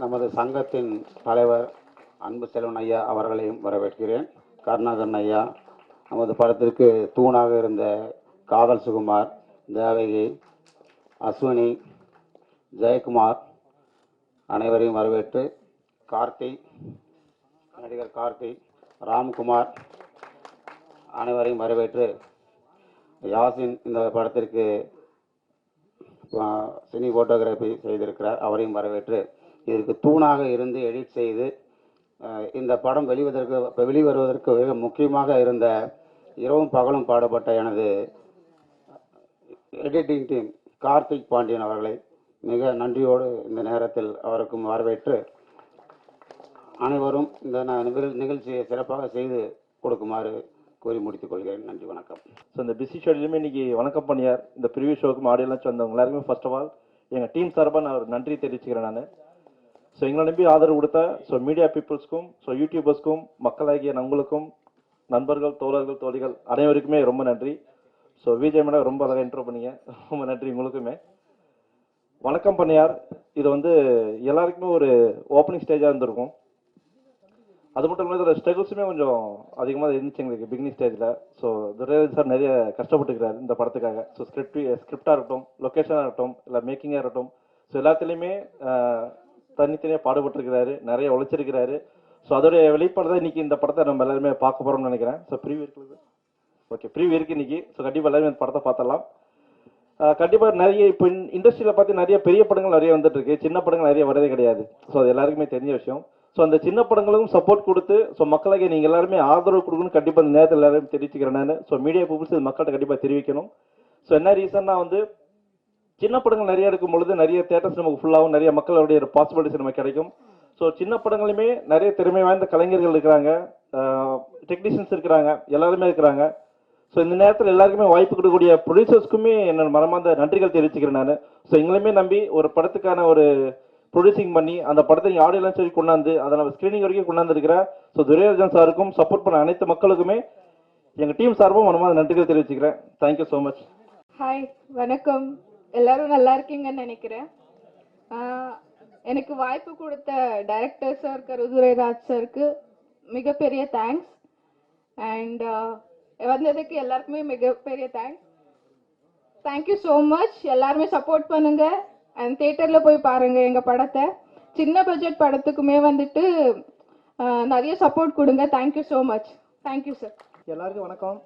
நமது சங்கத்தின் தலைவர் அன்பு செல்வன் ஐயா அவர்களையும் வரவேற்கிறேன். கருணாகரன் ஐயா, நமது படத்திற்கு தூணாக இருந்த காதல் சுகுமார், தேவகி, அஸ்வினி, ஜெயக்குமார் அனைவரையும் வரவேற்று, நடிகர் கார்த்தி, ராம்குமார் அனைவரையும் வரவேற்று, யாசின் இந்த படத்திற்கு சினி ஃபோட்டோகிராஃபி செய்திருக்கிறார், அவரையும் வரவேற்று, இதற்கு தூணாக இருந்து எடிட் செய்து இந்த படம் வெளிவருவதற்கு மிக முக்கியமாக இருந்த இரவும் பகலும் பாடுபட்ட எனது எடிட்டிங் டீம் கார்த்திக் பாண்டியன் அவர்களை மிக நன்றியோடு இந்த நேரத்தில் அவருக்கும் வரவேற்று, அனைவரும் இந்த நிகழ்ச்சியை சிறப்பாக செய்து கொடுக்குமாறு கோரி முடித்துக் கொள்கிறேன். நன்றி, வணக்கம். ஸோ இந்த பிஸி ஷெட்யூலுமே இன்னைக்கு வணக்கம் பண்ணியார் இந்த ப்ரிவியூ ஷோக்கும் ஆடியன்ஸ் வந்தவங்க எல்லாருக்குமே ஃபர்ஸ்ட் ஆஃப் ஆல் எங்கள் டீம் சார்பாக நான் ஒரு நன்றி தெரிவிச்சுக்கிறேன். நான் ஸோ எங்களை நம்பி ஆதரவு கொடுத்த மீடியா பீப்புள்ஸ்க்கும் யூடியூபர்ஸ்க்கும் மக்களாகிய நம்மளுக்கும் நண்பர்கள், தோழர்கள், தோழிகள் அனைவருக்குமே ரொம்ப நன்றி. ஸோ விஜய் மேடம் ரொம்ப அழகாக இன்ட்ரோ பண்ணீங்க, ரொம்ப நன்றி உங்களுக்குமே. வணக்கம் பண்ணியார் இது எல்லாருக்குமே ஒரு ஓப்பனிங் ஸ்டேஜாக இருந்திருக்கும். அது மட்டும் இல்லாமல் இதில் ஸ்ட்ரகிள்ஸுமே கொஞ்சம் அதிகமாக இருந்துச்சு எங்களுக்கு பிகினிங் ஸ்டேஜில். ஸோ துரைராஜ் சார் நிறைய கஷ்டப்பட்டுக்கிறாரு இந்த படத்துக்காக. ஸோ ஸ்கிரிப்டாக இருக்கட்டும், லொக்கேஷனாக இருக்கட்டும், இல்லை மேக்கிங்காக இருக்கட்டும், ஸோ எல்லாத்துலேயுமே தனித்தனியாக பாடுபட்டுருக்கிறாரு, நிறைய உழைச்சிருக்கிறாரு. ஸோ அதோடைய வெளிப்பாடு தான் இன்றைக்கி இந்த படத்தை நம்ம எல்லாருமே பார்க்க போகிறோம்னு நினைக்கிறேன். ஸோ ப்ரீவியூ இருக்குது, ஓகே ப்ரீவியூ இருக்குது இன்றைக்கி. ஸோ கண்டிப்பாக எல்லாருமே இந்த படத்தை பார்த்தலாம். கண்டிப்பாக நிறைய இப்போ இண்டஸ்ட்ரியில் பார்த்து நிறைய பெரிய படங்கள் நிறைய வந்துட்டு இருக்கு, சின்ன படங்கள் நிறைய வரதே கிடையாது. ஸோ அது எல்லாருக்குமே தெரிஞ்ச விஷயம். ஸோ அந்த சின்ன படங்களுக்கும் சப்போர்ட் கொடுத்து, ஸோ மக்களுக்கு நீங்கள் எல்லாருமே ஆதரவு கொடுக்கணும் கண்டிப்பாக இந்த நேரத்தில் எல்லாரும் தெரிவிச்சுக்கிறேன் நான். ஸோ மீடியா பீப்புள்ஸ் இது மக்கள்கிட்ட கண்டிப்பாக தெரிவிக்கணும். ஸோ என்ன ரீசன்னா சின்ன படங்கள் நிறைய எடுக்கும் பொழுது நிறைய தேட்டர்ஸ் நமக்கு ஃபுல்லாகவும் நிறைய மக்களுடைய பாசிபிலிட்டிஸ் நமக்கு கிடைக்கும். ஸோ சின்ன படங்களுமே நிறைய திறமை வாய்ந்த கலைஞர்கள் இருக்கிறாங்க, டெக்னீஷியன்ஸ் இருக்கிறாங்க, எல்லாருமே இருக்கிறாங்க. ஸோ இந்த நேரத்தில் எல்லாருக்குமே வாய்ப்பு கொடுக்கக்கூடிய ப்ரொடியூசர்ஸ்க்குமே என்னோட மனமார்ந்த நன்றிகள் தெரிவிச்சுக்கிறேன் நான். ஸோ எங்களையுமே நம்பி ஒரு படத்துக்கான ஒரு ப்ரொடியூசிங் பண்ணி அந்த படத்தை ஆடியோ லான்ச் வரைக்கும் கொண்டாந்து அதை நம்ம ஸ்க்ரீனிங் வரைக்கும் கொண்டாந்துருக்கிற துரைராஜன் சாருக்கும் சப்போர்ட் பண்ண அனைத்து மக்களுக்குமே எங்கள் டீம் சார்பும் மனமார்ந்த நன்றிகள் தெரிவிச்சுக்கிறேன். Thank you so much. ஹாய், வணக்கம். எல்லாரும் நல்லா இருக்கீங்கன்னு நினைக்கிறேன். எனக்கு வாய்ப்பு கொடுத்த டைரக்டர் சார் துரைராஜ் சாருக்கு மிகப்பெரிய தேங்க்ஸ். அண்ட் வந்ததுக்கு எல்லாருக்குமே மிகப்பெரிய தேங்க்ஸ். Thank you so much. எல்லாருமே சப்போர்ட் பண்ணுங்க அண்ட் தியேட்டரில் போய் பாருங்க எங்கள் படத்தை. சின்ன பட்ஜெட் படத்துக்குமே நிறைய சப்போர்ட் கொடுங்க. Thank you so much. Thank you sir. எல்லாருக்கும் வணக்கம்.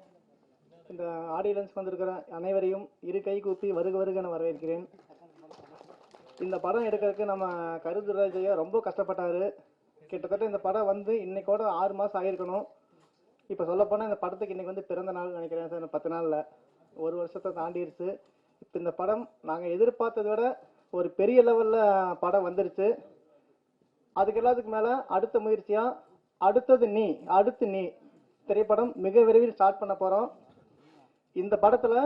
இந்த ஆடியன்ஸ் வந்திருக்கிற அனைவரையும் இரு கை கூப்பி வருக வருக நான் வரவேற்கிறேன். இந்த படம் எடுக்கிறதுக்கு நம்ம துரைராஜ் ஐயா ரொம்ப கஷ்டப்பட்டார். கிட்டத்தட்ட இந்த படம் இன்னைக்கோட 6 மாதம் ஆகியிருக்கணும். இப்போ சொல்லப்போனால் இந்த படத்துக்கு இன்றைக்கி பிறந்த நாள் நினைக்கிறேன் சார். 10 நாளில் 1 வருஷத்தை தாண்டிடுச்சு. இப்போ இந்த படம் நாங்கள் எதிர்பார்த்ததை விட ஒரு பெரிய லெவலில் படம் வந்துருச்சு. அதுக்கு எல்லாத்துக்கு மேலே அடுத்த முயற்சியாக அடுத்து நீ திரைப்படம் மிக விரைவில் ஸ்டார்ட் பண்ண போகிறோம். இந்த படத்தில்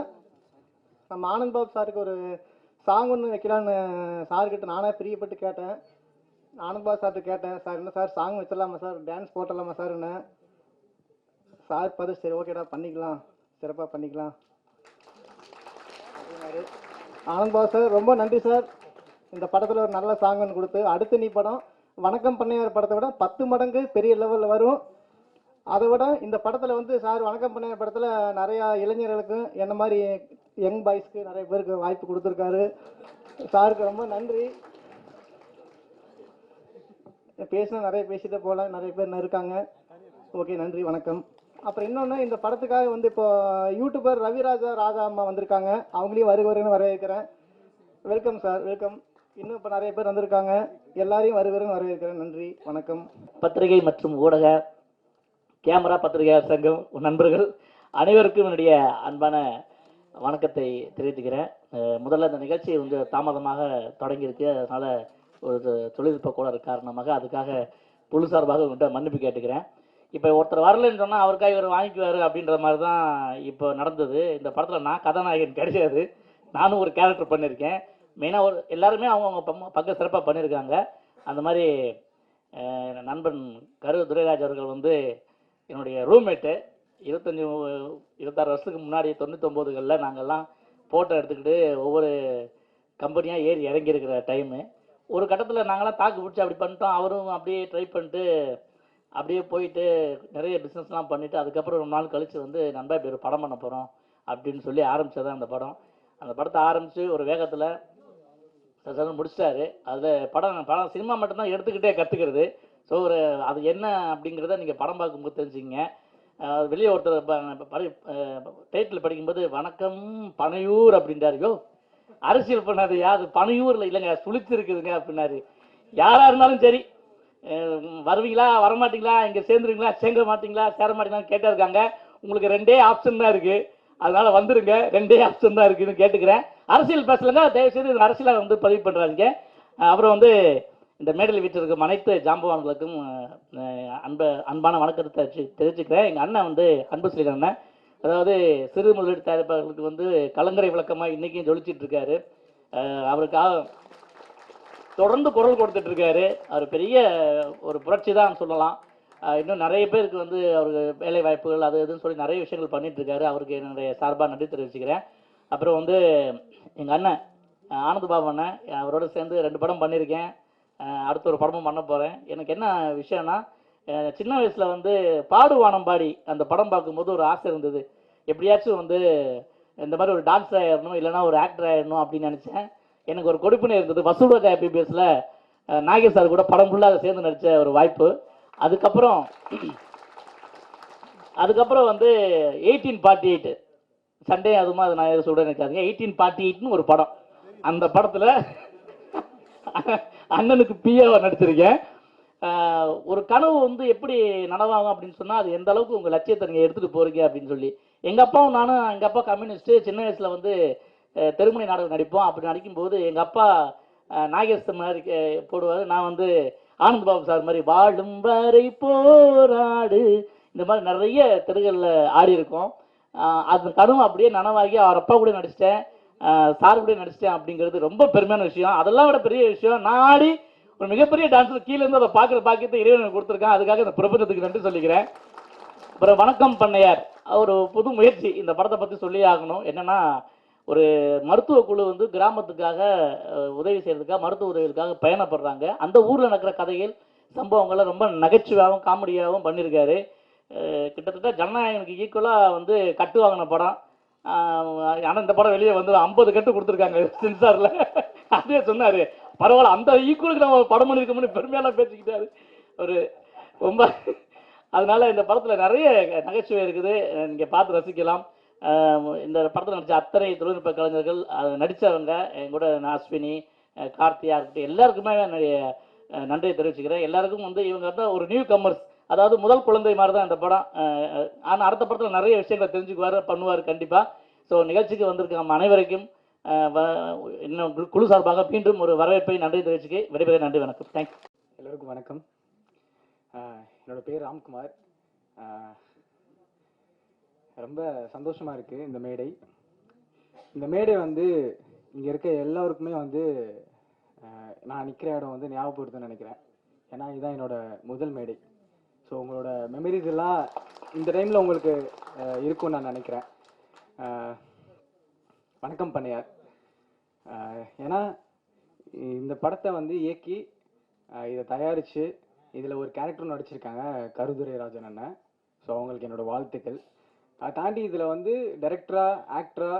நம்ம ஆனந்த் பாபு சாருக்கு ஒரு சாங் ஒன்று வைக்கலான்னு சார்கிட்ட நானே பிரியப்பட்டு கேட்டேன். ஆனந்த் பாபு சார்கிட்ட கேட்டேன், சார் என்ன சார் சாங் வச்சிடலாமா சார், டான்ஸ் போட்டலாமா சார்ன்னு. சார் பார்த்து சரி ஓகேடா பண்ணிக்கலாம், சிறப்பாக பண்ணிக்கலாம். ஆனந்த் பாபு சார் ரொம்ப நன்றி சார். இந்த படத்தில் ஒரு நல்ல சாங் ஒன்று கொடுத்து அடுத்து நீ படம் வணக்கம் பண்ணையார் படத்தை விட 10 மடங்கு பெரிய லெவலில் வரும். அதை விட இந்த படத்தில் சார் வணக்கம் பண்ணையார் படத்தில் நிறையா இளைஞர்களுக்கும் என்ன மாதிரி யங் பாய்ஸ்க்கு நிறைய பேருக்கு வாய்ப்பு கொடுத்துருக்காரு. சாருக்கு ரொம்ப நன்றி. பேசினா நிறைய பேசிட்டு போகல, நிறைய பேர் இருக்காங்க. ஓகே, நன்றி, வணக்கம். அப்புறம் இன்னொன்று, இந்த படத்துக்காக இப்போ யூடியூபர் ராதா அம்மா வந்திருக்காங்க. அவங்களையும் வருகிறேன்னு வரவேற்கிறேன். Welcome sir, welcome. இன்னும் இப்போ நிறைய பேர் வந்திருக்காங்க, எல்லாரையும் வருகிறேன்னு வரவேற்கிறேன். நன்றி, வணக்கம். பத்திரிகை மற்றும் ஊடக கேமரா பத்திரிகையாளர் சங்கம் நண்பர்கள் அனைவருக்கும் என்னுடைய அன்பான வணக்கத்தை தெரிவித்துக்கிறேன். முதல்ல இந்த நிகழ்ச்சி தாமதமாக தொடங்கியிருக்கு, அதனால் ஒரு தொழில்நுட்ப கோளாறு காரணமாக அதுக்காக குழு சார்பாக உங்கள்கிட்ட மன்னிப்பு கேட்டுக்கிறேன். இப்போ ஒருத்தர் வரலன்னு சொன்னால் அவருக்காக இவர் வாங்கிக்குவார் அப்படின்ற மாதிரி தான் இப்போ நடந்தது. இந்த படத்தில் நான் கதாநாயகன் கிடையாது, நானும் ஒரு கேரக்டர் பண்ணியிருக்கேன். மெயினாக எல்லாருமே அவங்கவுங்க பக்கம் சிறப்பாக பண்ணியிருக்காங்க. அந்த மாதிரி நண்பன் துரைராஜ் அவர்கள் என்னுடைய ரூம்மேட்டு. 26 வருஷத்துக்கு முன்னாடி 99களில் நாங்கள்லாம் ஃபோட்டோ எடுத்துக்கிட்டு ஒவ்வொரு கம்பெனியாக ஏறி இறங்கியிருக்கிற டைமு. ஒரு கட்டத்தில் நாங்களாம் தாக்கு பிடிச்சி அப்படி பண்ணிட்டோம். அவரும் அப்படியே ட்ரை பண்ணிட்டு அப்படியே போயிட்டு நிறைய பிஸ்னஸ்லாம் பண்ணிவிட்டு அதுக்கப்புறம் ரொம்ப நாள் கழித்து வந்து நண்பா பேர் படம் பண்ண போகிறோம் அப்படின்னு சொல்லி ஆரம்பித்தது அந்த படம். அந்த படத்தை ஆரம்பித்து ஒரு வேகத்தில் சார் முடிச்சிட்டாரு. அதில் படம் சினிமா மட்டும்தான் எடுத்துக்கிட்டே கற்றுக்கிறது. ஸோ அது என்ன அப்படிங்கிறத நீங்கள் படம் பார்க்கும்போது தெரிஞ்சுங்க. வெளியே ஒருத்தர் டைட்டில் படிக்கும்போது வணக்கம் பனையூர் அப்படின்றாரு. யோ அரசியல் பண்ணாது யாரு பனையூரில் இல்லைங்க சுழிச்சிருக்குதுங்க அப்படின்னாரு. யாராக இருந்தாலும் சரி வருவீங்களா வரமாட்டீங்களா இங்கே சேர்ந்துருங்களா சேர்க்க மாட்டீங்களா சேர மாட்டீங்களான்னு கேட்டிருக்காங்க. உங்களுக்கு 2 ஆப்ஷன் தான் இருக்குது, அதனால வந்துருங்க. 2 ஆப்ஷன் தான் இருக்குதுன்னு கேட்டுக்கிறேன். அரசியல் பேசலங்க தயவுசெய்து அரசியலாக வந்து பதிவு பண்ணுறாங்க. அப்புறம் வந்து இந்த மேடையில் வீட்டில் அனைத்து ஜாம்பவான்களுக்கும் அன்பான வணக்கத்தை தெரிவிச்சுக்கிறேன். எங்கள் அண்ணன் வந்து அன்பு ஸ்ரீகர் அண்ணன், அதாவது சிறு முதலீடு தயாரிப்பாளர்களுக்கு வந்து கலங்கரை விளக்கமாக இன்றைக்கும் ஜொலிச்சிட்டு இருக்காரு. அவருக்காக தொடர்ந்து குரல் கொடுத்துட்டு இருக்காரு. அவர் பெரிய ஒரு புரட்சி தான் சொல்லலாம். இன்னும் நிறைய பேருக்கு வந்து அவருக்கு வேலை வாய்ப்புகள் அது இதுன்னு சொல்லி நிறைய விஷயங்கள் பண்ணிட்டு இருக்காரு. அவருக்கு என்னுடைய சார்பாக நன்றி தெரிவிச்சுக்கிறேன். அப்புறம் வந்து எங்கள் அண்ணன் ஆனந்த் பாபு அண்ணன், அவரோட சேர்ந்து 2 படம் பண்ணியிருக்கேன். அடுத்த ஒரு படமும் பண்ண போகிறேன். எனக்கு என்ன விஷயம்னா சின்ன வயசில் வந்து பாடுவானம் பாடி அந்த படம் பார்க்கும்போது ஒரு ஆசை இருந்தது, எப்படியாச்சும் வந்து இந்த மாதிரி ஒரு டான்ஸர் ஆயிடணும் இல்லைனா ஒரு ஆக்டர் ஆயிடணும் அப்படின்னு நினச்சேன். எனக்கு ஒரு கொடுப்புனே இருந்தது. வசூலக ஐபிபிஎஸ்ல நாகேஷ் சார் கூட படம் ஃபுல்லாக சேர்ந்து நடித்த ஒரு வாய்ப்பு. அதுக்கப்புறம் வந்து 1848 சண்டே அதுமா அது நான் சொல்ல நினைக்காதீங்க. 1848ன்னு ஒரு படம். அந்த படத்தில் அண்ணனுக்கு பிஏவை நடிச்சிருக்கேன். ஒரு கனவு வந்து எப்படி நனவாகும் அப்படின்னு சொன்னால் அது எந்த அளவுக்கு உங்கள் லட்சியத்தை நீங்கள் எடுத்துகிட்டு போகிறீங்க அப்படின்னு சொல்லி. எங்கள் அப்பாவும் நானும், எங்கள் அப்பா கம்யூனிஸ்ட்டு, சின்ன வயசில் வந்து தெருமுனை நாடகம் நடிப்போம். அப்படி நடிக்கும்போது எங்கள் அப்பா நாகேஷ் மாதிரி போடுவார், நான் வந்து ஆனந்த் பாபு சார் மாதிரி வாழும் வரை போராடு இந்த மாதிரி நிறைய தெருகளில் ஆடி இருக்கோம். அந்த கனவு அப்படியே நனவாகி அவர் அப்பா கூட நடிச்சிட்டேன், சார் கூட நடிச்சிட்டேன் அப்படிங்கிறது ரொம்ப பெருமையான விஷயம். அதெல்லாம் விட பெரிய விஷயம், நான் ஆடி ஒரு மிகப்பெரிய டான்ஸில் கீழே இருந்து அதை பார்க்குற பாக்கியத்தை இறைவனுக்கு கொடுத்துருக்கேன். அதுக்காக இந்த பிரபஞ்சத்துக்கு நன்றி சொல்லிக்கிறேன். அப்புறம் வணக்கம் பண்ணையார், ஒரு புது முயற்சி இந்த படத்தை பற்றி சொல்லி ஆகணும். என்னென்னா ஒரு மருத்துவ குழு வந்து கிராமத்துக்காக உதவி செய்கிறதுக்காக மருத்துவ உதவிகளுக்காக பயணப்படுறாங்க. அந்த ஊரில் நடக்கிற கதைகள் சம்பவங்களை ரொம்ப நகைச்சுவையாகவும் காமெடியாகவும் பண்ணியிருக்காரு. கிட்டத்தட்ட ஜனநாயகனுக்கு ஈக்குவலாக வந்து கட்டு வாங்கின படம். ஆனால் இந்த படம் வெளியே வந்து 50 கட்டு கொடுத்துருக்காங்க சென்சாரில். அதே சொன்னார், பரவாயில்ல அந்த ஈக்குவலுக்கு நம்ம படம் பண்ணியிருக்கோம்னு பெருமையெல்லாம் பேசிக்கிட்டாரு ஒரு ரொம்ப. அதனால இந்த படத்தில் நிறைய நகைச்சுவை இருக்குது, நீங்கள் பார்த்து ரசிக்கலாம். இந்த படத்தில் நடித்த அத்தனை தொழில்நுட்ப கலைஞர்கள் நடித்தவங்க என் கூட அஸ்வினி கார்த்தியா இருக்கட்டும் எல்லாருக்குமே நிறைய நன்றியை தெரிவிச்சுக்கிறேன். எல்லாருக்கும் வந்து இவங்க தான் ஒரு நியூ கம்மர்ஸ், அதாவது முதல் குழந்தை மாதிரி தான் இந்த படம். ஆனால் அடுத்த படத்தில் நிறைய விஷயங்களை தெரிஞ்சுக்குவார் பண்ணுவார் கண்டிப்பாக. ஸோ நிகழ்ச்சிக்கு வந்திருக்க நம்ம அனைவருக்கும் இன்னும் குழு சார்பாக மீண்டும் ஒரு வரவேற்பை நன்றி தெரிவிச்சுக்கு விடைபெற நன்றி. வணக்கம். தேங்க்ஸ். எல்லோருக்கும் வணக்கம். என்னோட பேர் ராம்குமார். ரொம்ப சந்தோஷமாக இருக்குது இந்த மேடை வந்து இங்கே இருக்க எல்லோருக்குமே வந்து நான் நிற்கிற இடம் வந்து ஞாபகப்படுத்துன்னு நினைக்கிறேன். ஏன்னா இதுதான் என்னோட முதல் மேடை. ஸோ உங்களோட மெமரிஸ் எல்லாம் இந்த டைமில் உங்களுக்கு இருக்கும்னு நான் நினைக்கிறேன். வணக்கம் பண்ணையார். ஏன்னா இந்த படத்தை வந்து இயக்கி இதை தயாரித்து இதில் ஒரு கேரக்டரும் நடிச்சிருக்காங்க கருதுரை ராஜன் அண்ணன். ஸோ அவங்களுக்கு என்னோடய வாழ்த்துக்கள். அதை தாண்டி இதில் வந்து டைரக்டராக ஆக்டராக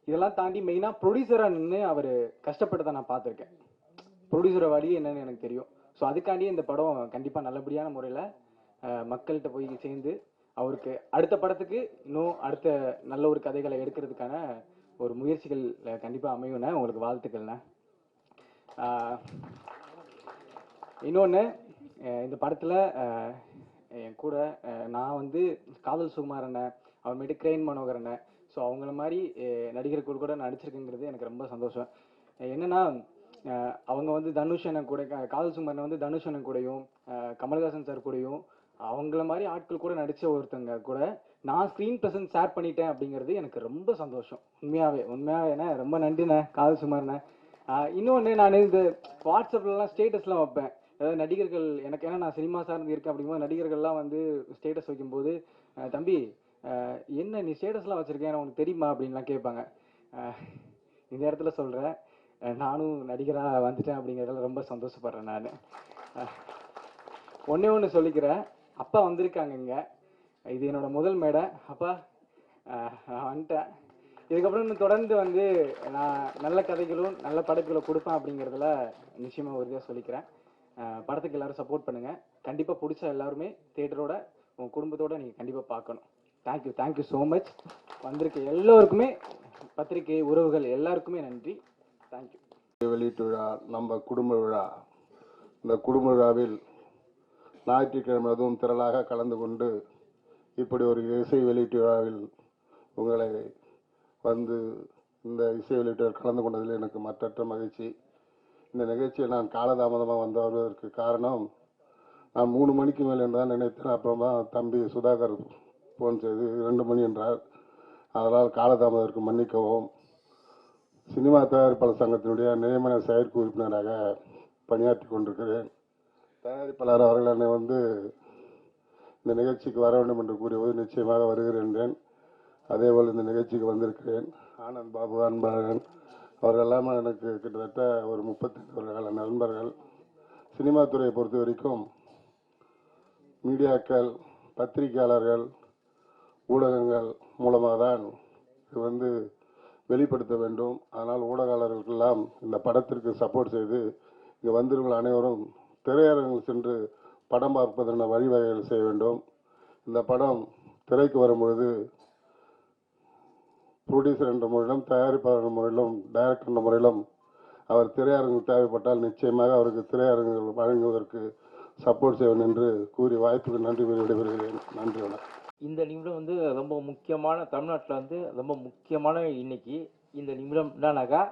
இதெல்லாம் தாண்டி மெயினாக ப்ரொடியூசராக நின்று அவர் கஷ்டப்பட்டு நான் பார்த்துருக்கேன். ப்ரொடியூசரை வழி என்னன்னு எனக்கு தெரியும். ஸோ அதுக்காண்டி இந்த படம் கண்டிப்பாக நல்லபடியான முறையில் மக்கள்கிட்ட போய் சேர்ந்து அவருக்கு அடுத்த படத்துக்கு இன்னும் அடுத்த நல்ல ஒரு கதைகளை எடுக்கிறதுக்கான ஒரு முயற்சிகள் கண்டிப்பாக அமையும்ண்ணே. உங்களுக்கு வாழ்த்துக்கள்ண்ணே. இன்னொன்று, இந்த படத்தில் என் கூட நான் வந்து காதல் சுகுமார் அண்ணன், அப்புறமேட்டு கிரெயின் மனோகர் அண்ணன், ஸோ அவங்கள மாதிரி நடிகர்கள் கூட நடிச்சிருக்குங்கிறது எனக்கு ரொம்ப சந்தோஷம். என்னென்னா அவங்க வந்து தனுஷ் அண்ணன் கூட, காதல் சுகுமார் வந்து தனுஷ் அண்ணன் கூடயும் கமல்ஹாசன் சார் கூடயும் அவங்கள மாதிரி ஆட்கள் கூட நடித்த ஒருத்தங்க கூட நான் ஸ்க்ரீன் ப்ரெசன்ஸ் ஷேர் பண்ணிட்டேன் அப்படிங்கிறது எனக்கு ரொம்ப சந்தோஷம். உண்மையாகவே என்ன ரொம்ப நன்றிண்ணே காதல் சுகுமார்ண்ணே. இன்னொன்று, நான் இந்த வாட்ஸ்அப்லலாம் ஸ்டேட்டஸ்லாம் வைப்பேன். அதாவது நடிகர்கள் எனக்கு, ஏன்னா நான் சினிமா சார்ந்து இருக்கேன் அப்படிங்கும்போது நடிகர்கள்லாம் வந்து ஸ்டேட்டஸ் வைக்கும்போது தம்பி என்ன நீ ஸ்டேட்டஸ்லாம் வச்சுருக்கேன் உனக்கு தெரியுமா அப்படின்லாம் கேட்பாங்க. இந்த இடத்துல சொல்கிறேன், நானும் நடிகராக வந்துட்டேன் அப்படிங்கிறதுல ரொம்ப சந்தோஷப்படுறேன் நான். ஒன்றே ஒன்று சொல்லிக்கிறேன், அப்பா வந்திருக்காங்க இங்கே, இது என்னோட முதல் மேடை. அப்பா நான் வந்துட்டேன். இதுக்கப்புறம் இன்னும் தொடர்ந்து வந்து நான் நல்ல கதைகளும் நல்ல படைப்புகளை கொடுப்பேன் அப்படிங்கிறதுல நிச்சயமாக உறுதியாக சொல்லிக்கிறேன். படத்துக்கு எல்லாரும் சப்போர்ட் பண்ணுங்கள். கண்டிப்பாக பிடிச்ச எல்லாருமே தேட்டரோட உங்கள் குடும்பத்தோட நீங்கள் கண்டிப்பாக பார்க்கணும். Thank you so much. வந்திருக்க எல்லோருக்குமே, பத்திரிகை உறவுகள் எல்லாருக்குமே நன்றி. தேங்க்யூ. வெளியீட்டு விழா நம்ம குடும்ப விழா. இந்த குடும்ப விழாவில் ஞாயிற்றுக்கிழமை அதுவும் திரளாக கலந்து கொண்டு இப்படி ஒரு இசை வெளியீட்டு விழாவில் உங்களை வந்து இந்த இசை வெளியீட்டில் கலந்து கொண்டதில் எனக்கு மற்றற்ற மகிழ்ச்சி. இந்த நிகழ்ச்சியை நான் காலதாமதமாக வந்து வருவதற்கு காரணம், நான் 3 மணிக்கு மேல் என்று தான் நினைத்தேன். அப்புறம் தான் தம்பி சுதாகர் ஃபோன் செய்து 2 மணி என்றார். அதனால் காலதாமதத்திற்கு மன்னிக்கவும். சினிமா தயாரிப்பாளர் சங்கத்தினுடைய நியமன செயற்குழு உறுப்பினராக பணியாற்றி கொண்டிருக்கிறேன். தயாரிப்பாளர் அவர்கள் என்னை வந்து இந்த நிகழ்ச்சிக்கு வர வேண்டும் என்று கூறியபோது நிச்சயமாக வருகிறேன் என்றேன். அதேபோல் இந்த நிகழ்ச்சிக்கு வந்திருக்கிறேன். ஆனந்த் பாபு, அன்பழகன் அவர்கள் எல்லாமே எனக்கு கிட்டத்தட்ட ஒரு 38 வருட நண்பர்கள். சினிமா துறையை பொறுத்த வரைக்கும் மீடியாக்கள், பத்திரிகையாளர்கள், ஊடகங்கள் மூலமாக தான் இது வந்து வெளிப்படுத்த வேண்டும். அதனால் ஊடகங்களுக்கெல்லாம் இந்த படத்திற்கு சப்போர்ட் செய்து இங்கே வந்திருக்கிற அனைவரும் திரையரங்கில் சென்று படம் பார்ப்பதற்கான வழிவகைகள் செய்ய வேண்டும். இந்த படம் திரைக்கு வரும்பொழுது ப்ரொடியூசர் என்ற முறையிலும், தயாரிப்பாளர் என்ற முறையிலும், டைரக்டர் என்ற முறையிலும் அவர் திரையரங்கு தேவைப்பட்டால் நிச்சயமாக அவருக்கு திரையரங்குகள் வழங்குவதற்கு சப்போர்ட் செய்வேன் என்று கூறி வாய்ப்புக்கு நன்றி கூறி விடைபெறுகிறேன். நன்றி, வணக்கம். இந்த நிமிடம் வந்து ரொம்ப முக்கியமான, தமிழ்நாட்டில் வந்து ரொம்ப முக்கியமான இன்னைக்கு இந்த நிமிடம் என்னன்னாக்கா,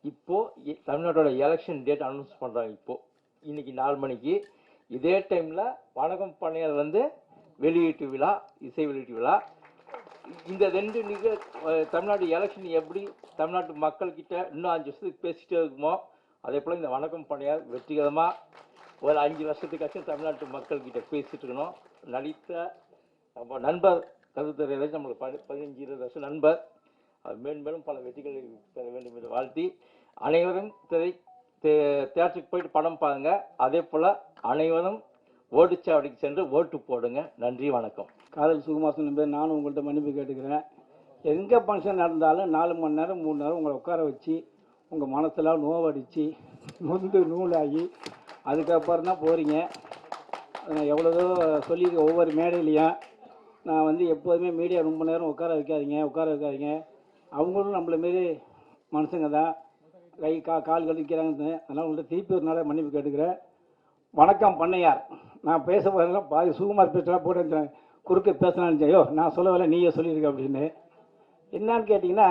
இப்போது தமிழ்நாட்டோட எலெக்ஷன் டேட் அனௌன்ஸ் பண்ணுறாங்க. இப்போது இன்னைக்கு 4 மணிக்கு இதே டைமில் வணக்கம் பண்ணையார் வந்து வெளியீட்டு விழா, இசை வெளியீட்டு விழா. இந்த 2 தமிழ்நாடு எலெக்ஷன் எப்படி தமிழ்நாட்டு மக்கள்கிட்ட இன்னும் 5 வருஷத்துக்கு பேசிகிட்டே இருக்குமோ, அதே போல் இந்த வணக்கம் பண்ணையார் வெற்றிகரமாக ஒரு 5 வருஷத்துக்காச்சும் தமிழ்நாட்டு மக்கள்கிட்ட பேசிட்டு இருக்கணும். நடித்த நம்ம நண்பர் கருத்துறை நம்மளுக்கு 15-20 வருஷம் நண்பர். அது மேலும் பல வெற்றிகளை பெற வேண்டும் என்று வாழ்த்தி, அனைவரும் தியேட்டருக்கு போயிட்டு படம் பாருங்க. அதே போல் அனைவரும் ஓட்டுச்சாவடிக்கு சென்று ஓட்டு போடுங்க. நன்றி, வணக்கம். காதல் சுகுமாசன் பேர். நானும் உங்கள்கிட்ட மன்னிப்பு கேட்டுக்கிறேன். எங்கே ஃபங்க்ஷன் நடந்தாலும் 4 மணி நேரம் 3 நேரம் உங்களை உட்கார வச்சு உங்கள் மனசெல்லாம் நோவடித்து நொந்து நூலாகி அதுக்கப்புறம் தான் போகிறீங்க. நான் எவ்வளோதோ சொல்லியிருக்கேன் ஒவ்வொரு மேடையிலையும். நான் வந்து எப்போதுமே மீடியா ரொம்ப நேரம் உட்கார வைக்காதீங்க. அவங்களும் நம்மள மாரி மனுஷங்க தான், கை கால் கழிக்கிறாங்க. அதனால் உங்கள்கிட்ட திருப்பி ஒரு நாளை மன்னிப்பு கேட்டுக்கிறேன். வணக்கம் பண்ணையார். நான் பேச போகிறேன் பாதி சுகுமார் பேசலாம் போட்டு குறுக்க பேசலான்னு, ஐயோ நான் சொல்லவில்லை நீயே சொல்லியிருக்க அப்படின்னு. என்னான்னு கேட்டிங்கன்னா,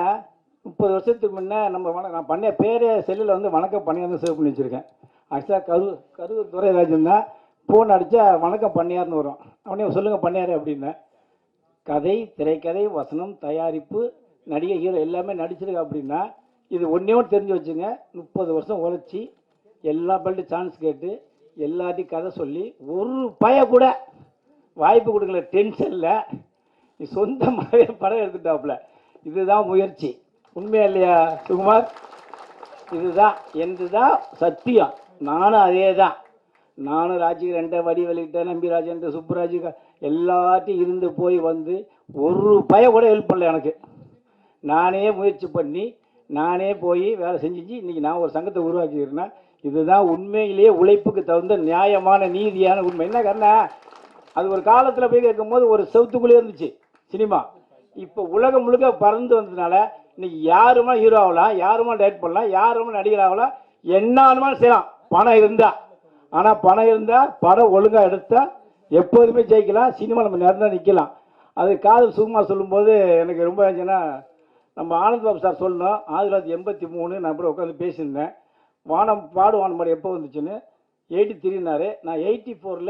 30 வருஷத்துக்கு முன்னே நான் பண்ண பேரே செல்லில் வந்து வணக்கம் பண்ணையார்னு சேவ் பண்ணி வச்சுருக்கேன். ஆக்சுவலாக கரூர் துரைராஜன் தான். ஃபோன் அடித்தா வணக்கம் பண்ணையார்னு வரும். அவனே சொல்லுங்கள் பண்ணையார் அப்படின்னேன். கதை, திரைக்கதை, வசனம், தயாரிப்பு, நடிகை, ஹீரோ எல்லாமே நடிச்சிருக்க அப்படின்னா இது ஒன்றே ஒன்று தெரிஞ்சு வச்சுங்க. 30 வருஷம் உழைச்சி எல்லா பேர்ட்டு சான்ஸ் கேட்டு எல்லாத்தையும் கதை சொல்லி ஒரு பய கூட வாய்ப்பு கொடுக்கல. டென்ஷனில் நீ சொந்தமாகவே படம் எடுத்துட்டாப்புல. இதுதான் முயற்சி. உண்மையா இல்லையா சுகுமார்? இதுதான் என்றுதான் சத்தியம். நானும் அதே தான். நானும் ராஜிகரண்ட வடிவெளிக்கிட்ட நம்பிராஜன் சுப்புராஜ் எல்லாத்தையும் இருந்து போய் வந்து ஒரு பய கூட ஹெல்ப் பண்ணல எனக்கு. நானே முயற்சி பண்ணி நானே போய் வேலை செஞ்சு இன்னைக்கு நான் ஒரு சங்கத்தை உருவாக்கிக்கிறேன்னா இதுதான் உண்மையிலேயே உழைப்புக்கு தகுந்த நியாயமான நீதியான உண்மை. என்ன காரணம், அது ஒரு காலத்தில் போய் கேட்கும்போது ஒரு செவுத்துக்குள்ளே இருந்துச்சு சினிமா. இப்போ உலகம் முழுக்க பறந்து வந்ததுனால இன்னைக்கு யாருமா ஹீரோ ஆகலாம், யாருமா டைரக்ட் பண்ணலாம், யாருமா நடிகர் ஆகலாம், என்னாலுமா செய்யலாம் பணம் இருந்தா. ஆனால் பணம் இருந்தால் படம் ஒழுங்காக எடுத்தால் எப்போதுமே ஜெயிக்கலாம். சினிமா நம்ம நேரம் நிற்கலாம். அது காதல் சுகுமார் சொல்லும்போது எனக்கு ரொம்ப இருந்துச்சுன்னா, நம்ம ஆனந்த் பாபு சார் சொல்லணும். 1983 நான் கூட உட்காந்து பேசியிருந்தேன். பாடு வானம் எப்போ வந்துச்சுன்னு 83னாரு. நான் 84ல்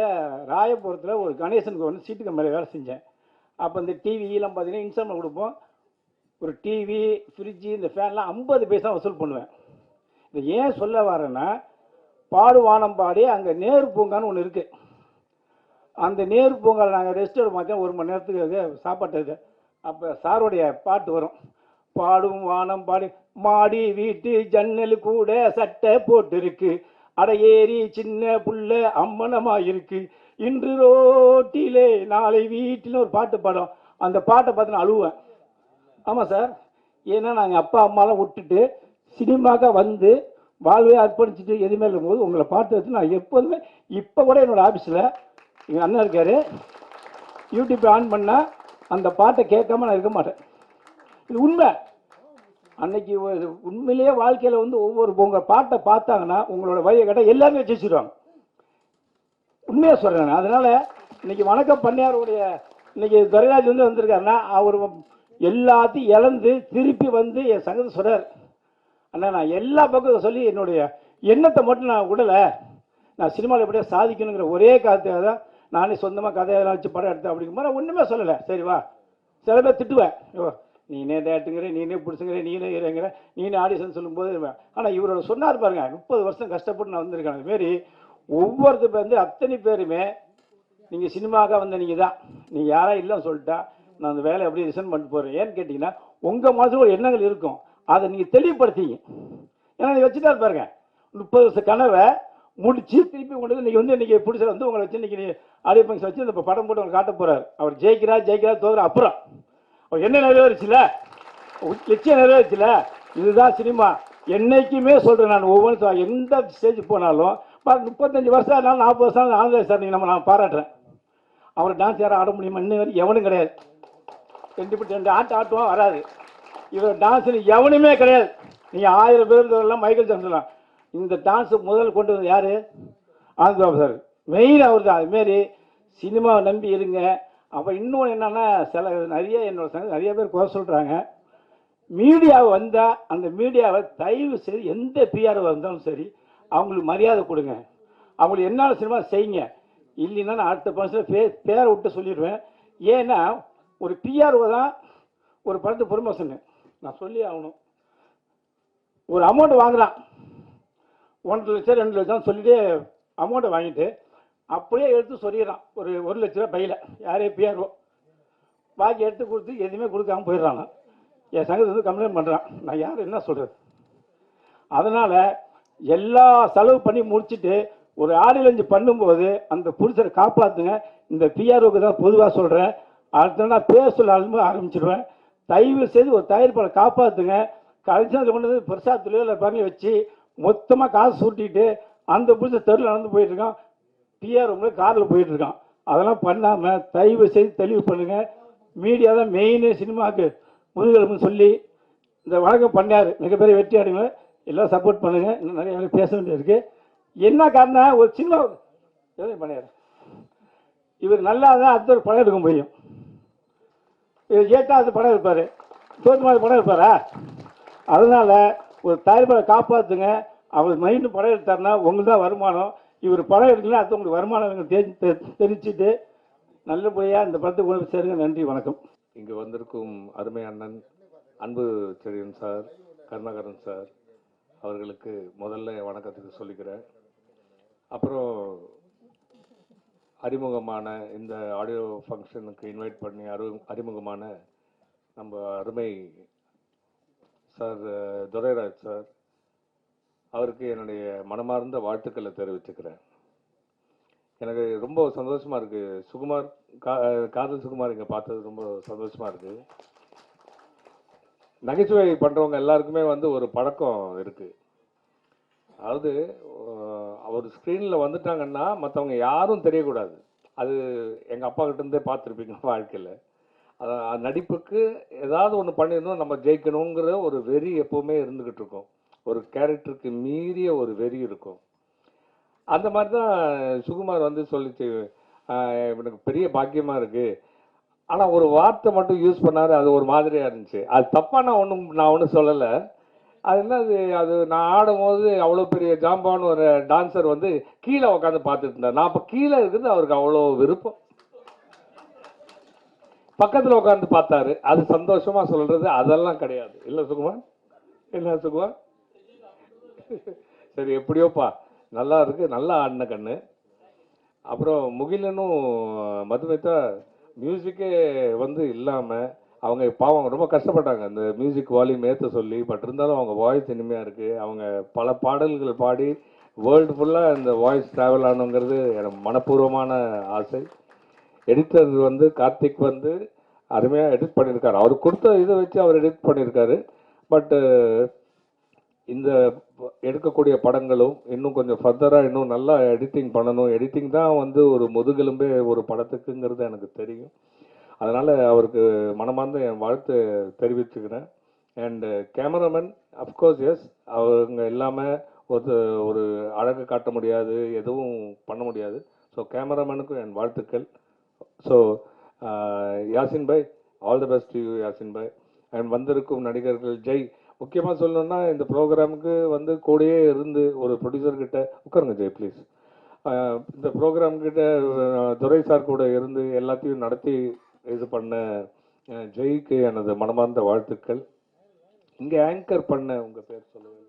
ராயபுரத்தில் ஒரு கணேசனுக்கு வந்து சீட்டு கம்பெனியில் வேலை செஞ்சேன். அப்போ இந்த டிவிலாம் பார்த்தீங்கன்னா இன்ஸ்டால்மெண்ட் கொடுப்போம். ஒரு டிவி, ஃப்ரிட்ஜு, இந்த ஃபேன்லாம் 50 பைசா வசூல் பண்ணுவேன். இதை ஏன் சொல்ல வரேன்னா, பாடு பாடி அங்கே நேரு பூங்கான்னு ஒன்று இருக்குது. அந்த நேரு பூங்காவில் நாங்கள் ரெஸ்ட் எடுக்க மாட்டோம் 1 மணி நேரத்துக்கு சாப்பாட்டு. அப்போ சாருடைய பாட்டு வரும். பாடும் வானம் பாடி மாடி வீட்டு ஜன்னல் கூட சட்டை போட்டிருக்கு, அடையேறி சின்ன புள்ள அம்மனமா இருக்கு, இன்று ரோட்டிலே நாளை வீட்டில் ஒரு பாட்டு பாடும். அந்த பாட்டை பார்த்து நான் அழுவேன். ஆமாம் சார், ஏன்னா நாங்கள் அப்பா அம்மாலாம் விட்டுட்டு சினிமாக்காக வந்து வாழ்வே அர்ப்பணிச்சுட்டு எதுவுமே இருக்கும்போது உங்களை பாட்டு வச்சு நான் எப்போதுமே இப்போ கூட என்னோடய ஆஃபீஸில் எங்கள் அண்ணன் இருக்கார், யூடியூப் ஆன் பண்ணால் அந்த பாட்டை கேட்காம நான் இருக்க மாட்டேன். இது உண்மை. அன்னைக்கு உண்மையிலேயே வாழ்க்கையில் வந்து ஒவ்வொரு உங்கள் பாட்டை பார்த்தாங்கன்னா உங்களோட வழியை கேட்டால் எல்லாருமே ஜெயிச்சிடுவாங்க. உண்மையாக சொல்கிறேன். அதனால் இன்னைக்கு வணக்கம் பண்ணையாருடைய இன்னைக்கு துரைராஜ் வந்து வந்திருக்காருன்னா அவர் எல்லாத்தையும் இழந்து திருப்பி வந்து என் சங்கத்தை சொல்கிறார், அண்ணா நான் எல்லா பக்கம் சொல்லி என்னுடைய எண்ணத்தை மட்டும் நான் விடலை, நான் சினிமாவில் எப்படியா சாதிக்கணுங்கிற ஒரே காரணத்தை தான் நானே சொந்தமாக கதையெல்லாம் வச்சு படம் எடுத்தேன். அப்படிங்கும்போது நான் ஒன்றுமே சொல்லலை. சரி வா, சில பேர் திட்டுவேன், நீனே டேட்டுங்கிற, நீனே பிடிச்சுங்கிற, நீனே இறங்குற, நீனே ஆடிஷன் சொல்லும்போது. ஆனால் இவரோட சொன்னார் பாருங்க, 30 வருஷம் கஷ்டப்பட்டு நான் வந்திருக்கேன். அதுமாரி ஒவ்வொருத்தர் வந்து அத்தனை பேருமே நீங்கள் சினிமாக்காக வந்த நீங்கள் தான், நீங்கள் யாராக இல்லைன்னு சொல்லிட்டா நான் அந்த வேலையை அப்படியே ரிசைன் பண்ணிட்டு போகிறேன். ஏன்னு கேட்டிங்கன்னா உங்கள் மனசில் ஒரு எண்ணங்கள் இருக்கும், அதை நீங்கள் தெளிவுபடுத்திங்க. ஏன்னா நீங்கள் வச்சுட்டா பாருங்க, 30 வருஷ கனவை முடிச்சு திருப்பி கொண்டு வந்து இன்றைக்கி பிடிச்ச வந்து உங்களை வச்சு இன்றைக்கி ஆடியோ ஃபங்க்ஷன் வச்சு இந்த படம் போட்டு உங்களுக்கு காட்ட போகிறார். அவர் ஜெயிக்கிறா தோதுற அப்புறம் அவர் என்ன நிறைவேறுச்சுல, லட்சியம் நிறைவேறுச்சுல. இதுதான் சினிமா. என்னைக்குமே சொல்கிறேன் நான், ஒவ்வொன்றும் எந்த ஸ்டேஜ் போனாலும் 35 வருஷம் ஆனாலும் 40 வருஷம் ஆனாலும் ஆனந்த சார் நீங்கள் நான் பாராட்டுறேன். அவர் டான்ஸ் யாரும் ஆட முடியுமா? இன்னும் வரைக்கும் எவனும் கிடையாது. 2 ஆட்டம் ஆட்டுவான் வராது. இவர் டான்ஸில் எவனுமே கிடையாது. நீங்கள் 1000 பேர் எல்லாம் மைக்கேல் ஜாக்சன். இந்த டான்ஸு முதல் கொண்டு வந்து யார்? ஆனந்த் சார். மெயின் அவர் தான். அதுமாரி சினிமாவை நம்பி இருங்க. அப்போ இன்னொன்று என்னென்னா, நிறைய என்னோட நிறைய பேர் குறை சொல்கிறாங்க, மீடியாவை வந்தால் அந்த மீடியாவை தயவு செய்து எந்த பிஆர் வந்தாலும் சரி அவங்களுக்கு மரியாதை கொடுங்க, அவங்களுக்கு என்னால் சினிமா செய்யுங்க. இல்லைன்னா நான் அடுத்த படத்தில் பேரை விட்டு சொல்லிடுவேன். ஏன்னா ஒரு பிஆர்ஓ தான் ஒரு படத்து ப்ரொமோஷனு நான் சொல்லி ஆகணும். ஒரு அமௌண்ட் வாங்குறான், 1.5 லட்சம் 2 லட்சம் சொல்லிட்டு அமௌண்ட்டை வாங்கிட்டு அப்படியே எடுத்து சொல்லிடுறான் ஒரு 1 லட்ச ரூபா பையில். யாரே பிஆர்ஓ பாக்கி எடுத்து கொடுத்து எதுவுமே கொடுக்காம போயிடுறாங்க. என் சங்கத்தை வந்து கம்ப்ளைண்ட் பண்ணுறான். நான் யார் என்ன சொல்கிறது? அதனால் எல்லா செலவு பண்ணி முடிச்சுட்டு ஒரு ஆடியோ லான்ச் பண்ணும்போது அந்த புருஷரை காப்பாற்றுங்க. இந்த பிஆர்ஓக்கு தான் பொதுவாக சொல்கிறேன். அடுத்த நான் பேர் சொல்ல ஆரம்பிச்சிடுவேன். தயவு செய்து ஒரு தயாரிப்பாளரை காப்பாற்றுங்க. கலைஞர்கள் கொண்டு வந்து பிரசாத்துலையோ இல்லை பாருங்க வச்சு மொத்தமாக காசு சூட்டிட்டு அந்த புருஷன் தெருவில் நடந்து போயிட்டுருக்கான், பிஆர்ஓ காரில் போயிட்டுருக்கான். அதெல்லாம் பண்ணாமல் தயவு செய்து தெளிவு பண்ணுங்கள். மீடியா தான் மெயின் சினிமாவுக்கு முதுகெலும்புன்னு சொல்லி இந்த வணக்கம் பண்ணார் மிகப்பெரிய வெற்றி அடைங்க. எல்லாம் சப்போர்ட் பண்ணுங்கள். இன்னும் நிறைய வேலை பேச வேண்டியிருக்கு. என்ன காரணம், ஒரு சின்ன எதுவும் பண்ணார் இவர் நல்லா தான் அடுத்த ஒரு படம் எடுக்க முடியும். இவர் 8வது படம் இருப்பார், 9வது படம் இருப்பாரா? அதனால் ஒரு தயாரிப்பாளரை காப்பாற்றுங்க. அவர் மைண்டு படம் எடுத்தாருன்னா உங்களுக்கு தான் வருமானம். இவர் படம் எடுக்கலாம் அடுத்து உங்களுக்கு வருமானம் தெரிஞ்சுட்டு நல்லபடியாக இந்த படத்தை கொண்டு சேருங்க. நன்றி, வணக்கம். இங்கு வந்திருக்கும் அருமை அண்ணன் அன்பு செழியன் சார், கருணாகரன் சார் அவர்களுக்கு முதல்ல வணக்கத்துக்கு சொல்லிக்கிறேன். அப்புறம் அறிமுகமான இந்த ஆடியோ ஃபங்க்ஷனுக்கு இன்வைட் பண்ணி அறிமுகமான நம்ம அருமை சார் துரைராஜ் சார் அவருக்கு என்னுடைய மனமார்ந்த வாழ்த்துக்களை தெரிவிச்சுக்கிறேன். எனக்கு ரொம்ப சந்தோஷமாக இருக்குது. சுகுமார் காதல் சுகுமார் இங்கே பார்த்தது ரொம்ப சந்தோஷமாக இருக்குது. நகைச்சுவை பண்ணுறவங்க எல்லாருக்குமே வந்து ஒரு பழக்கம் இருக்குது. அதாவது அவர் ஸ்க்ரீனில் வந்துட்டாங்கன்னா மற்றவங்க யாரும் தெரியக்கூடாது. அது எங்கள் அப்பா கிட்டேருந்தே பார்த்துருப்பீங்க வாழ்க்கையில். நடிப்புக்கு ஏதாவது ஒன்று பண்ணியிருந்தோம், நம்ம ஜெயிக்கணுங்கிற ஒரு வெறி எப்போவுமே இருந்துக்கிட்டு இருக்கும். ஒரு கேரக்டருக்கு மீறிய ஒரு வெறி இருக்கும். அந்த மாதிரி தான் சுகுமார் வந்து சொல்லிச்சு, எனக்கு பெரிய பாக்கியமாக இருக்குது. ஆனால் ஒரு வார்த்தை மட்டும் யூஸ் பண்ணார், அது ஒரு மாதிரியாக இருந்துச்சு. அது தப்பாக நான் ஒன்றும் சொல்லலை. அது என்ன, அது நான் ஆடும்போது அவ்வளோ பெரிய ஜாம்பான்னு ஒரு டான்ஸர் வந்து கீழே உட்காந்து பார்த்துட்டு இருந்தார். நான் இப்போ கீழே இருக்கிறது அவருக்கு அவ்வளோ விருப்பம். பக்கத்தில் உட்காந்து பார்த்தாரு, அது சந்தோஷமாக சொல்கிறது அதெல்லாம் கிடையாது. இல்லை சுகுமார், என்ன சுகுமார்? சரி, எப்படியோப்பா நல்லா இருக்கு, நல்லா ஆடின கண்ணு. அப்புறம் முகிலனும் மதுமிதா மியூசிக்கே வந்து இல்லாமல் அவங்க பாவம் ரொம்ப கஷ்டப்பட்டாங்க அந்த மியூசிக் வால்யூம் ஏற்ற சொல்லி. பட் இருந்தாலும் அவங்க வாய்ஸ் இனிமையாக இருக்குது. அவங்க பல பாடல்கள் பாடி வேர்ல்டு ஃபுல்லாக இந்த வாய்ஸ் ட்ராவல் ஆகணுங்கிறது எனக்கு மனப்பூர்வமான ஆசை. எடிட்டர் வந்து கார்த்திக் வந்து அருமையாக எடிட் பண்ணியிருக்காரு. அவர் கொடுத்த இதை வச்சு அவர் எடிட் பண்ணியிருக்காரு. பட்டு இந்த எடுக்கக்கூடிய படங்களும் இன்னும் கொஞ்சம் ஃபர்தராக இன்னும் நல்லா எடிட்டிங் பண்ணணும். எடிட்டிங் தான் வந்து ஒரு முதுகெலும்பே ஒரு படத்துக்குங்கிறது எனக்கு தெரியும். அதனால் அவருக்கு மனமார்ந்த என் வாழ்த்து தெரிவிச்சுக்கிறேன். அண்டு கேமராமேன் அஃப்கோர்ஸ் எஸ், அவங்க இல்லாமல் ஒரு அழகு காட்ட முடியாது, எதுவும் பண்ண முடியாது. ஸோ கேமராமேனுக்கும் என் வாழ்த்துக்கள். ஸோ யாசின் பாய், all the best to you Yasin பாய். அண்ட் வந்திருக்கும் நடிகர்கள் ஜெய், முக்கியமாக சொல்லணுன்னா இந்த ப்ரோக்ராமுக்கு வந்து கூடயே இருந்து ஒரு ப்ரொடியூசர்கிட்ட உட்காருங்க ஜெய் ப்ளீஸ். இந்த ப்ரோக்ராம்கிட்ட துரை சார் கூட இருந்து எல்லாத்தையும் நடத்தி இது பண்ண ஜெய்க்கு எனது மனமார்ந்த வாழ்த்துக்கள். இங்கே ஆங்கர் பண்ண உங்கள் பேர் சொல்லுங்கள்.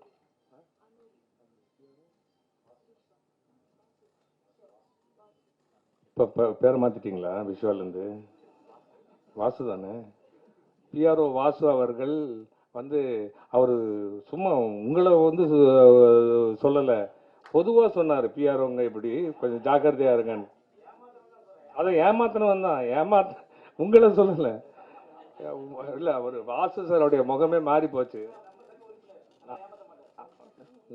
இப்போ பேரை மாற்றிட்டீங்களா? விஷுவலேருந்து வாசு தானே? பிஆர்ஓ வாசு அவர்கள் வந்து அவர் சும்மா உங்களை வந்து சொல்லலை, பொதுவாக சொன்னார் பிஆர்ஓங்க இப்படி கொஞ்சம் ஜாக்கிரதையாக இருங்கன்னு. அதை ஏமாத்தினவன் தான், உங்களை சொல்லலை. இல்லை, அவர் வாசு சாரோடைய முகமே மாறி போச்சு.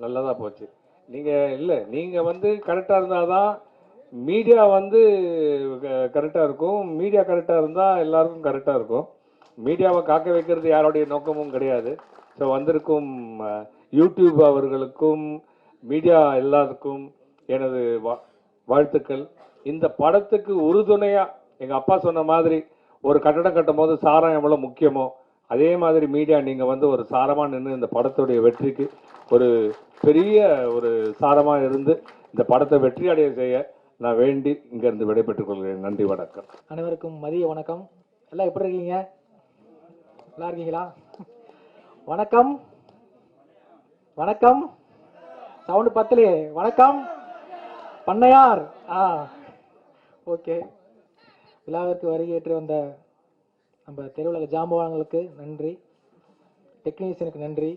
நல்லதாக போச்சு. நீங்கள் இல்லை, நீங்கள் வந்து கரெக்டாக இருந்தால் தான் மீடியா வந்து கரெக்டாக இருக்கும். மீடியா கரெக்டாக இருந்தால் எல்லாருக்கும் கரெக்டாக இருக்கும். மீடியாவை காக்க வைக்கிறது யாருடைய நோக்கமும் கிடையாது. ஸோ வந்திருக்கும் யூடியூப் அவர்களுக்கும் மீடியா எல்லாருக்கும் எனது வாழ்த்துக்கள். இந்த படத்துக்கு உறுதுணையாக எங்கள் அப்பா சொன்ன மாதிரி ஒரு கட்டடம் கட்டும் போது சாரம் எவ்வளோ முக்கியமோ அதே மாதிரி மீடியா நீங்கள் வந்து ஒரு சாரமாக நின்று இந்த படத்துடைய வெற்றிக்கு ஒரு பெரிய ஒரு சாரமாக இருந்து இந்த படத்தை வெற்றி அடைய செய்ய நான் வேண்டி இங்கேருந்து விடைபெற்றுக் கொள்கிறேன். நன்றி, வணக்கம். அனைவருக்கும் மதிய வணக்கம். எல்லாம் எப்படி இருக்கீங்க? நல்லா இருக்கீங்களா? வணக்கம் வணக்கம். சவுண்டு பத்தலையே. வணக்கம் பண்ணையார். ஓகே. விழாவிற்கு வருகையேற்று வந்த நம்ம திரையுலக ஜாம்பவான்களுக்கு நன்றி, டெக்னீஷியனுக்கு நன்றி.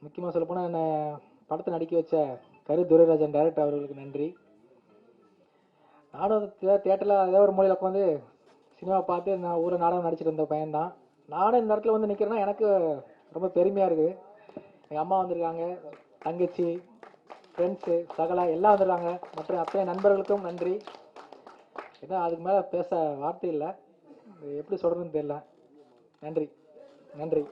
முக்கியமாக சொல்லப்போனால் என்னை படத்தை நடிக்க வச்ச துரைராஜன் டைரக்டர் அவர்களுக்கு நன்றி. நாடகத்தில் தியேட்டரில் ஏதோ ஒரு மூலையில் உட்காந்து சினிமா பார்த்து நான் ஊரில் நாடகம் நடிச்சிட்டு இருந்த பையன்தான். நானும் இந்த இடத்துல வந்து நிற்கிறேன்னா எனக்கு ரொம்ப பெருமையாக இருக்குது. எங்கள் அம்மா வந்திருக்காங்க, தங்கச்சி, ஃப்ரெண்ட்ஸு, சகலா எல்லாம் வந்துடுறாங்க. மற்ற அத்தனை நண்பர்களுக்கும் நன்றி. ஏன்னா அதுக்கு மேலே பேச வார்த்தை இல்லை, எப்படி சொல்கிறதுன்னு தெரியல. நன்றி நன்றி.